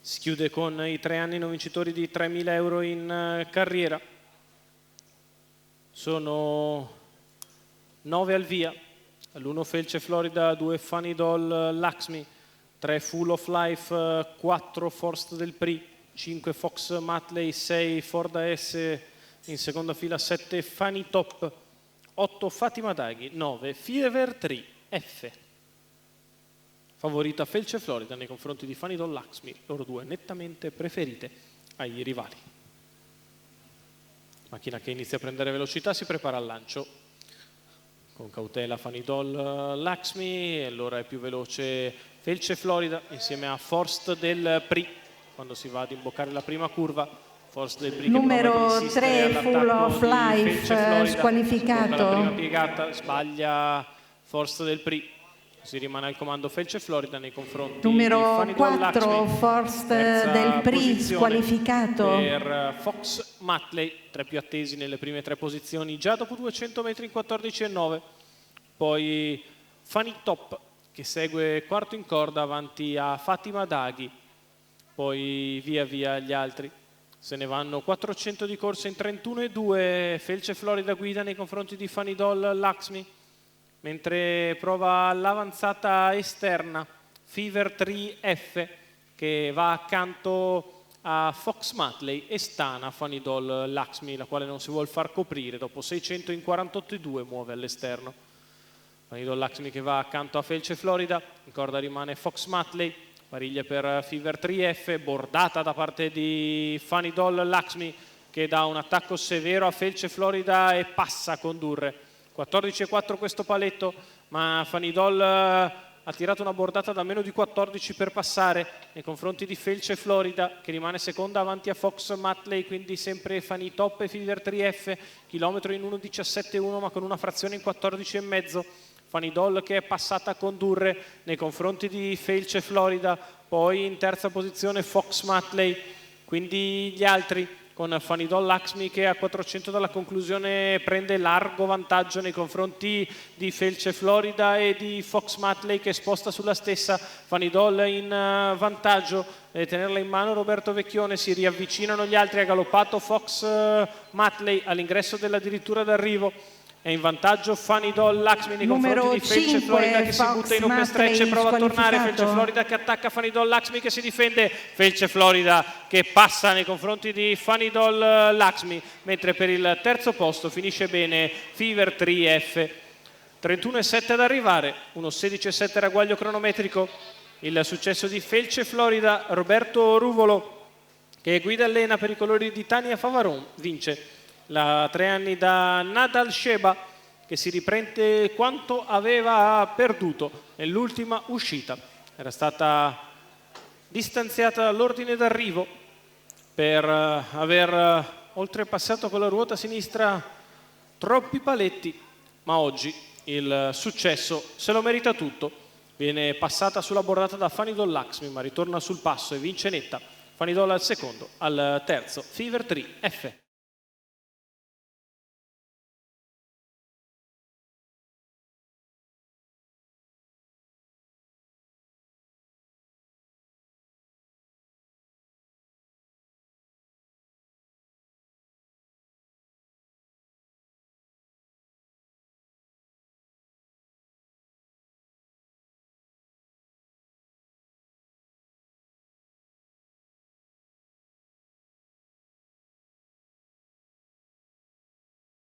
Si chiude con i 3 anni non vincitori di 3.000 euro in carriera. Sono 9 al via, all'1 Felce Florida, 2 Funny Doll Lakshmi, 3 Full of Life, 4 Forst del Prix, 5 Fox Matley, 6 Ford AS, in seconda fila 7 Funny Top, 8 Fatima Daghi, 9 Fever 3 F. Favorita Felce Florida nei confronti di Funny Doll Lakshmi, loro due nettamente preferite ai rivali. Macchina che inizia a prendere velocità, si prepara al lancio. Con cautela Funny Doll Lakshmi, allora è più veloce Felce Florida insieme a Forst del Prix quando si va ad imboccare la prima curva. Forst del Prix numero 3 Full of Life squalificato. La prima piegata sbaglia Forst del Prix. Si rimane al comando Felce Florida nei confronti numero di Funny Doll 4 Forst del Prix squalificato per Fox Matley, tra più attesi nelle prime 3 posizioni già dopo 200 metri in 14,9. Poi Funny Top che segue quarto in corda avanti a Fatima Daghi, poi via via gli altri. Se ne vanno 400 di corsa in 31,2. Felce Florida guida nei confronti di Funny Doll Lakshmi, mentre prova l'avanzata esterna Fever 3F che va accanto a Fox Matley e stana Funny Doll Lakshmi, la quale non si vuole far coprire, dopo 600 in 48,2 muove all'esterno. Funny Doll Lakshmi che va accanto a Felce Florida, in corda rimane Fox Matley, pariglia per Fever 3F, bordata da parte di Funny Doll Lakshmi che dà un attacco severo a Felce Florida e passa a condurre. 14,4 questo paletto, ma Funny Doll ha tirato una bordata da meno di 14 per passare nei confronti di Felce Florida che rimane seconda avanti a Fox Matley, quindi sempre Funny Top e Fever 3F, chilometro in 1,17,1 ma con una frazione in 14,5. Funny Doll che è passata a condurre nei confronti di Felce Florida, poi in terza posizione Fox Matley, quindi gli altri con Funny Doll Lakshmi che a 400 dalla conclusione prende largo vantaggio nei confronti di Felce Florida e di Fox Matley che sposta sulla stessa. Funny Doll in vantaggio, deve tenerla in mano Roberto Vecchione, si riavvicinano gli altri, ha galoppato Fox Matley all'ingresso dell'addirittura d'arrivo. È in vantaggio Funny Doll Lakshmi nei confronti di Felce Florida che si butta in open stretch e prova a tornare. Felce Florida che attacca Funny Doll Lakshmi che si difende. Felce Florida che passa nei confronti di Funny Doll Lakshmi, mentre per il terzo posto finisce bene Fever 3F. 31,7 ad arrivare, 1,16,7 ragguaglio cronometrico. Il successo di Felce Florida, Roberto Ruvolo che guida allena per i colori di Tania Favaron, vince. La 3 anni da Nadal Sheba che si riprende quanto aveva perduto nell'ultima uscita. Era stata distanziata dall'ordine d'arrivo per aver oltrepassato con la ruota sinistra troppi paletti, ma oggi il successo se lo merita tutto. Viene passata sulla bordata da Funny Doll Lakshmi ma ritorna sul passo e vince netta. Funny Doll al secondo, al terzo Fever 3F.